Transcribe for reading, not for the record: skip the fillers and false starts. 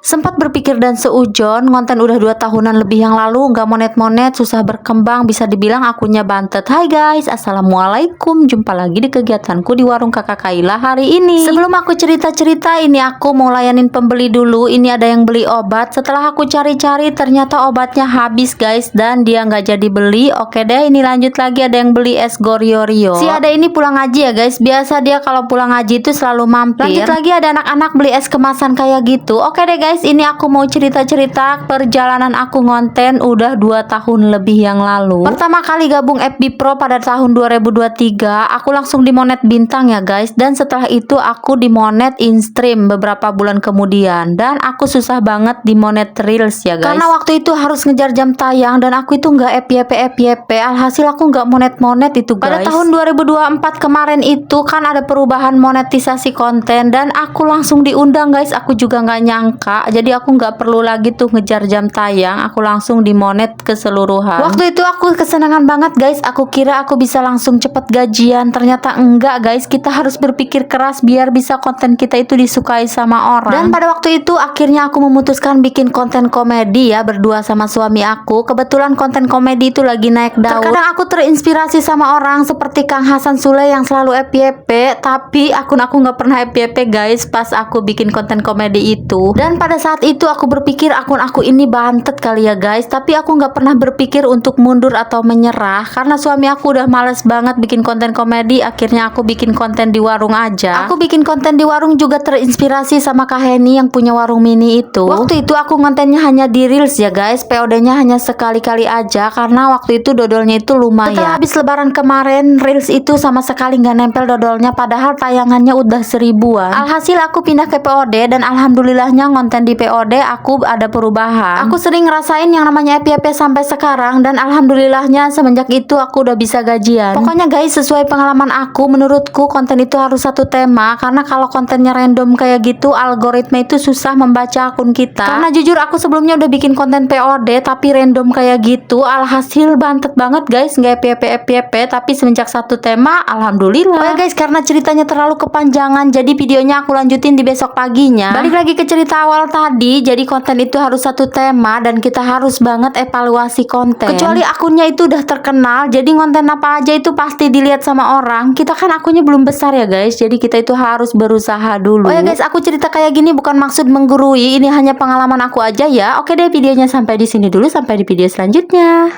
Sempat berpikir dan seujon, konten udah 2 tahunan lebih yang lalu, nggak monet-monet, susah berkembang, bisa dibilang akunya bantet. Hai guys, assalamualaikum, jumpa lagi di kegiatanku di warung kakak Kaila hari ini. Sebelum aku cerita-cerita, ini aku mau layanin pembeli dulu. Ini ada yang beli obat, setelah aku cari-cari ternyata obatnya habis guys, dan dia nggak jadi beli. Oke deh, ini lanjut lagi, ada yang beli es Goryo-Rio. Si ada ini pulang ngaji ya guys, biasa dia kalau pulang ngaji itu selalu mampir. Lanjut lagi, ada anak-anak beli es kemasan kayak gitu. Oke deh guys, ini aku mau cerita-cerita perjalanan aku ngonten udah 2 tahun lebih yang lalu. Pertama kali gabung FB Pro pada tahun 2023, aku langsung dimonet bintang ya guys, dan setelah itu aku dimonet in stream beberapa bulan kemudian, dan aku susah banget dimonet reels ya guys, karena waktu itu harus ngejar jam tayang dan aku itu nggak FYP, alhasil aku nggak monet itu guys. Pada tahun 2024 kemarin itu kan ada perubahan monetisasi konten dan aku langsung diundang guys, aku juga nggak nyangka. Jadi aku nggak perlu lagi tuh ngejar jam tayang, aku langsung dimonet keseluruhan. Waktu itu aku kesenangan banget guys, aku kira aku bisa langsung cepet gajian, ternyata enggak guys, kita harus berpikir keras biar bisa konten kita itu disukai sama orang. Dan pada waktu itu akhirnya aku memutuskan bikin konten komedi ya, berdua sama suami aku. Kebetulan konten komedi itu lagi naik daun. Terkadang aku terinspirasi sama orang seperti Kang Hasan Sule yang selalu FYP, tapi akun aku nggak pernah FYP guys pas aku bikin konten komedi itu. Dan pada saat itu aku berpikir akun aku ini bantet kali ya guys, tapi aku nggak pernah berpikir untuk mundur atau menyerah karena suami aku udah males banget bikin konten komedi. Akhirnya aku bikin konten di warung aja. Aku bikin konten di warung juga terinspirasi sama Kak Heni yang punya warung mini itu. Waktu itu aku kontennya hanya di reels ya guys, POD-nya hanya sekali-kali aja karena waktu itu dodolnya itu lumayan. Setelah habis lebaran kemarin, reels itu sama sekali nggak nempel dodolnya, padahal tayangannya udah 1000-an. Alhasil aku pindah ke POD dan alhamdulillahnya konten di POD aku ada perubahan. Aku sering ngerasain yang namanya FYP sampai sekarang, dan alhamdulillahnya semenjak itu aku udah bisa gajian. Pokoknya guys, sesuai pengalaman aku, menurutku konten itu harus satu tema, karena kalau kontennya random kayak gitu, algoritma itu susah membaca akun kita. Karena jujur aku sebelumnya udah bikin konten POD tapi random kayak gitu, alhasil bantet banget guys, nggak FYP, tapi semenjak satu tema alhamdulillah. Oh ya guys, karena ceritanya terlalu kepanjangan, jadi videonya aku lanjutin di besok paginya. Balik lagi ke cerita awal tadi, jadi konten itu harus satu tema dan kita harus banget evaluasi konten. Kecuali akunnya itu udah terkenal, jadi konten apa aja itu pasti dilihat sama orang. Kita kan akunnya belum besar ya guys, jadi kita itu harus berusaha dulu. Oh ya guys, aku cerita kayak gini bukan maksud menggurui, ini hanya pengalaman aku aja ya. Oke deh, videonya sampai di sini dulu, sampai di video selanjutnya.